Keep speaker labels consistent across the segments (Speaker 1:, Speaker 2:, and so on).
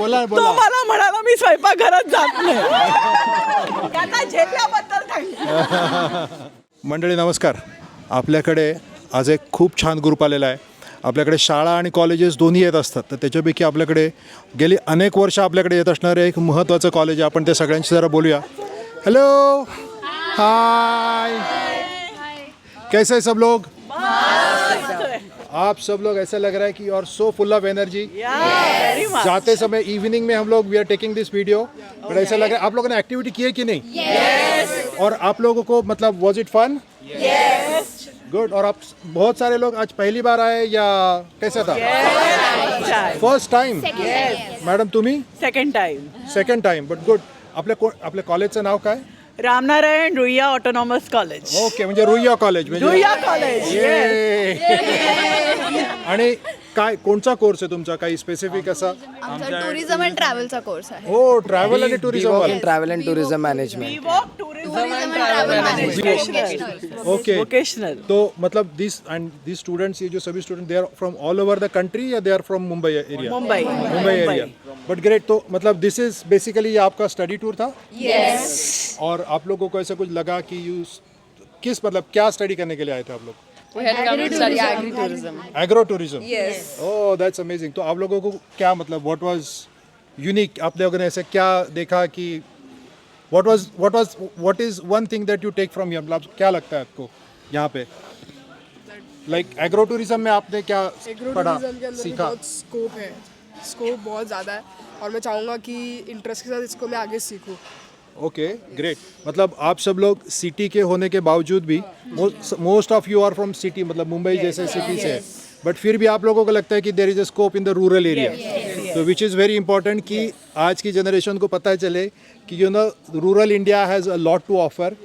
Speaker 1: बोला
Speaker 2: तो मला म्हणाला मी स्वयंपाकघरात जात नाही. त्यांना झेलल्याबद्दल थँक्यू.
Speaker 1: मंडळी नमस्कार. आपल्याकडे आज एक खूप छान ग्रुप आलेला आहे. आपल्याकडे शाळा आणि कॉलेजेस दोन्ही येत असतात, तर त्याच्यापैकी आपल्याकडे गेली अनेक वर्ष आपल्याकडे येत असणारं एक महत्त्वाचं कॉलेज आहे. आपण ते सगळ्यांशी जरा बोलूया. हेलो, हाय, कैसे हैं सब लोग? आप सब लोग ऐसा लग रहा है कि you are so full of energy. जाते समय इवनिंग में हम लोग we are taking this video, but ऐसा लग रहा है आप लोगों ने एक्टिविटी की है कि नहीं? yes. और आप लोगों को मतलब वाज इट फन? yes. गुड. और आप बहुत सारे लोग आज पहली बार आए या कैसा था? First time. मॅडम तुम्ही?
Speaker 2: Second time.
Speaker 1: But good. आपल्या कॉलेजचं नाव काय?
Speaker 2: Ramnarayan Ruia autonomous college.
Speaker 1: Okay, म्हणजे रुईया कॉलेज.
Speaker 2: रुईया कॉलेज.
Speaker 1: आणि काय कोणचा कोर्स आहे तुमचा? काही स्पेसिफिक असा?
Speaker 3: आमचा टुरिझम अँड ट्रॅव्हलचा कोर्स आहे.
Speaker 1: हो, ट्रॅव्हल आणि tourism.
Speaker 4: Travel and tourism management.
Speaker 1: Okay,
Speaker 2: vocational.
Speaker 1: तो मतलब दिस स्टूडेंट्स, ये जो सभी student they are from all over the country या they are from Mumbai area?
Speaker 2: Mumbai
Speaker 1: area. But great. तो मतलब दिस इज बेसिकली आपका स्टडी टूर था?
Speaker 3: यस.
Speaker 1: और आप लोगों को ऐसा कुछ लगा कि यू किस मतलब क्या स्टडी करने के लिए आए थे आप लोग? Agro tourism.
Speaker 3: Yes.
Speaker 1: Oh, that's amazing. तो आप लोगों को क्या मतलब व्हाट वाज यूनिक? आप लोगों ने ऐसे क्या देखा कि what is one thing that you take from here? मतलब क्या लगता है आपको यहाँ पे लाइक एग्रो टूरिज्म में आपने क्या पढ़ा, सीखा?
Speaker 5: बहुत स्कोप है, स्कोप बहुत ज़्यादा है और मैं चाहूँगा कि इंटरेस्ट के साथ इसको मैं आगे सीखूँ.
Speaker 1: Okay, great. मतलब आप सब लोग सिटी के होने के बावजूद भी most of you are from city, मतलब मुंबई जैसे सिटी से, बट फिर भी आप लोगों को लगता है कि there is a scope in the rural area. तो विच इज़ वेरी इंपॉर्टेंट कि आज की जनरेशन को पता चले कि you know rural India has a lot to offer.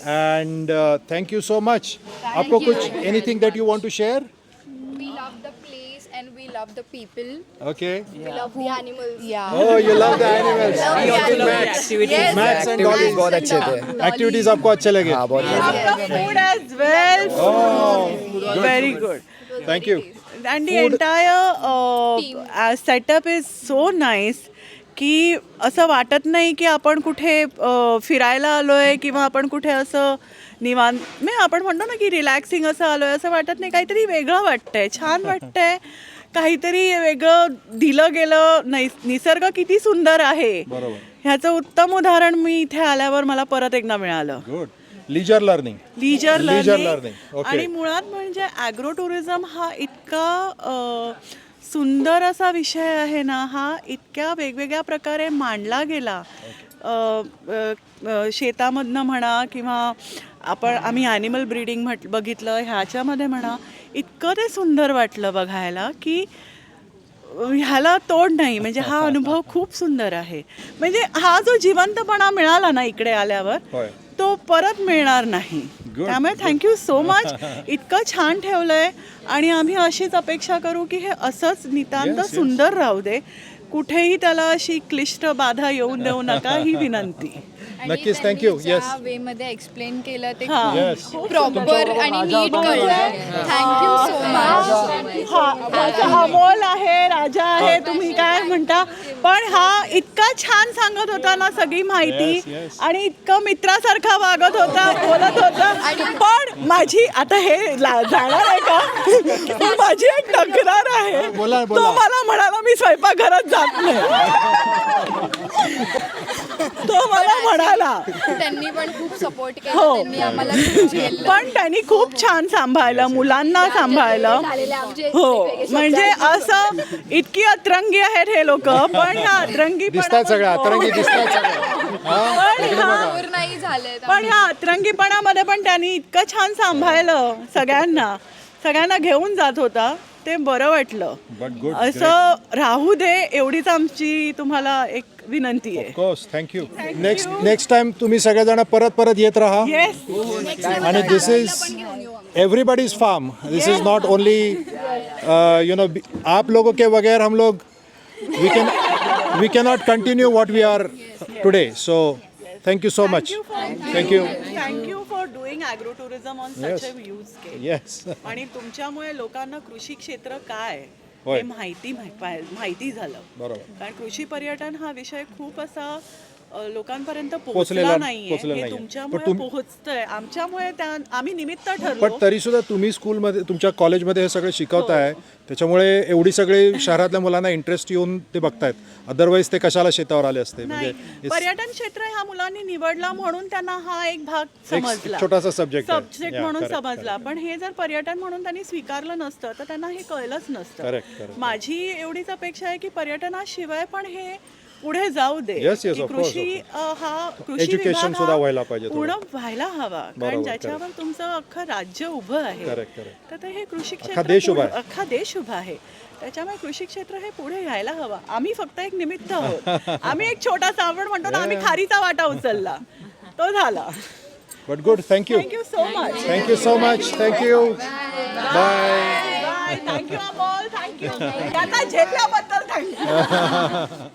Speaker 1: And thank you so much. आपको कुछ anything that you want to share?
Speaker 3: We love the place and we love the people.
Speaker 1: Okay.
Speaker 3: We love the animals. Yeah.
Speaker 1: Oh, you love the animals.
Speaker 3: Yes.
Speaker 1: Max and
Speaker 4: activities
Speaker 1: dollies.
Speaker 4: बहुत अच्छे थे.
Speaker 1: Activities आपको अच्छे लगे?
Speaker 4: हाँ, बहुत अच्छे.
Speaker 2: Food as well.
Speaker 1: Oh,
Speaker 2: Very good.
Speaker 1: Thank you.
Speaker 2: And the entire setup is so nice की असं वाटत नाही की आपण कुठे फिरायला आलोय किंवा आपण कुठे असं निवांत म्हणजे आपण म्हणतो ना की रिलॅक्सिंग असं आलोय, असं वाटत नाही. काहीतरी वेगळं वाटतंय, छान वाटतंय, काहीतरी वेगळं दिलं गेलं. निसर्ग किती सुंदर आहे
Speaker 1: बरोबर.
Speaker 2: ह्याचं उत्तम उदाहरण मी इथे आल्यावर मला परत एकदा मिळालं.
Speaker 1: Good. Leisure learning.
Speaker 2: Leisure
Speaker 1: learning.
Speaker 2: Learning.
Speaker 1: Okay.
Speaker 2: आणि मुळात म्हणजे ॲग्रो टुरिझम हा इतका सुंदर असा विषय आहे ना, हा इतक्या वेगवेगळ्या प्रकारे मांडला गेला. शेतामधनं म्हणा किंवा आम्ही ॲनिमल ब्रीडिंग बघितलं ह्याच्यामध्ये म्हणा, इतकं ते सुंदर वाटलं बघायला की ह्याला तोड नाही. म्हणजे हा अनुभव खूप सुंदर आहे. म्हणजे हा जो जिवंतपणा मिळाला ना इकडे आल्यावर,
Speaker 1: होय.
Speaker 2: तो परत मिळणार नाही. त्यामुळे थँक्यू सो मच. इतकं छान ठेवलंय आणि आम्ही अशीच अपेक्षा करू की हे असंच नितांत सुंदर राहू दे. कुठेही त्याला अशी क्लिष्ट बाधा येऊन देऊ नका, ही विनंती.
Speaker 1: नक्कीच. थँक्यू. येस.
Speaker 3: वे मध्ये एक्सप्लेन केलं ते
Speaker 1: Yes.
Speaker 3: प्रॉपर आणि नीट कळलं. Thank you so much.
Speaker 2: अमोल आहे, राजा आहे, तुम्ही काय म्हणता, पण हा इतका छान सांगत होता ना सगळी माहिती.
Speaker 1: Yes, yes.
Speaker 2: आणि इतकं मित्रासारखा वागत होता, बोलत होता. पण माझी आता हे जाणार आहे का, पण माझी एक तक्रार आहे.
Speaker 1: बोला.
Speaker 2: तो मला म्हणाला मी स्वयंपाकघरात जात नाही. तो मला म्हणाला.
Speaker 3: त्यांनी पण खूप सपोर्ट केला.
Speaker 2: हो.
Speaker 3: त्यांनी आम्हाला खूप झेललं.
Speaker 2: पण त्यांनी खूप छान सांभाळलं, मुलांना सांभाळलं. हो, म्हणजे असं इतकी अतरंगी आहेत हे लोक, पण ह्या
Speaker 1: दिसतात सगळ्या अतरंगी दिसतात सगळ्या.
Speaker 3: दूर नाही झाले.
Speaker 2: पण ह्या अतरंगीपणामध्ये पण त्यांनी इतकं छान सांभाळलं सगळ्यांना घेऊन जात होता. ते बरं वाटलं.
Speaker 1: But good,
Speaker 2: असं राहू दे एवढीच आमची तुम्हाला एक विनंती आहे.
Speaker 1: ऑफकोर्स. थँक्यू. नेक्स्ट टाइम तुम्ही सगळेजण परत येत राहा.
Speaker 2: येस.
Speaker 1: आणि this is everybody's farm. This is not only you know आप लोगों के बगैर हम लोग we can not continue what we are today. So thank you so much. Thank you
Speaker 2: for doing agro tourism on such a huge scale.
Speaker 1: Yes.
Speaker 2: आणि तुमच्यामुळे लोकांना कृषी क्षेत्र काय
Speaker 1: होय.
Speaker 2: हे माहिती झालं.
Speaker 1: बरोबर.
Speaker 2: कारण कृषी पर्यटन हा विषय खूप असा लोकांपर्यंत
Speaker 1: पोचलेला
Speaker 2: पोहोचला नाहीये.
Speaker 1: पोचलेला
Speaker 2: हे
Speaker 1: नाहीये.
Speaker 2: तुमच्यामुळे
Speaker 1: पण
Speaker 2: पोहोचतंय, आमच्यामुळे आम्ही निमित्त
Speaker 1: पण
Speaker 2: ठरलो.
Speaker 1: तरी सुद्धा तुम्ही स्कूलमध्ये तुमच्या कॉलेजमध्ये हे सगळे शिकवताय त्याच्यामुळे एवढी सगळे शहरातल्या मुलांना इंटरेस्ट येऊन ते बघतायत. अदरवाईज ते कशाला शेतावर आले असते.
Speaker 2: नाही,
Speaker 1: म्हणजे
Speaker 2: पर्यटन क्षेत्र ह्या मुलांनी निवडला म्हणून त्यांना हा एक भाग समजला,
Speaker 1: छोटासा सब्जेक्ट
Speaker 2: म्हणून समजला. पण हे जर पर्यटन म्हणून त्यांनी स्वीकारलं नसतं तर त्यांना हे कळलंच नसतं.
Speaker 1: करेक्ट.
Speaker 2: माझी एवढीच अपेक्षा आहे की पर्यटनाशिवाय पण हे पुढे जाऊ दे.
Speaker 1: Yes,
Speaker 2: की
Speaker 1: of course,
Speaker 2: कृषी कृषी
Speaker 1: Education
Speaker 2: विभाग
Speaker 1: सुद्धा
Speaker 2: हा
Speaker 1: व्हायला पाहिजे
Speaker 2: पूर्ण व्हायला हवा. कारण
Speaker 1: बरोबर,
Speaker 2: ज्याच्यावर तुमचं अख्खं राज्य उभं आहे,
Speaker 1: करेक्ट.
Speaker 2: तर ते हे कृषी
Speaker 1: अख्खा
Speaker 2: क्षेत्र
Speaker 1: देश उभा आहे.
Speaker 2: अख्खा देश उभा आहे. त्याच्यामुळे कृषी क्षेत्र हे पुढे यायला हवं. आम्ही फक्त एक निमित्त आहोत. आम्ही एक छोटासा, आपण म्हणतो ना, आम्ही खारीचा वाटा उचलला, तो झाला.
Speaker 1: But good. Thank you.
Speaker 2: Thank you so much.
Speaker 1: Thank you so much. Thank you. Bye.
Speaker 2: Thank you Amol. Thank you. त्याचा झेलल्याबद्दल थँक्यू.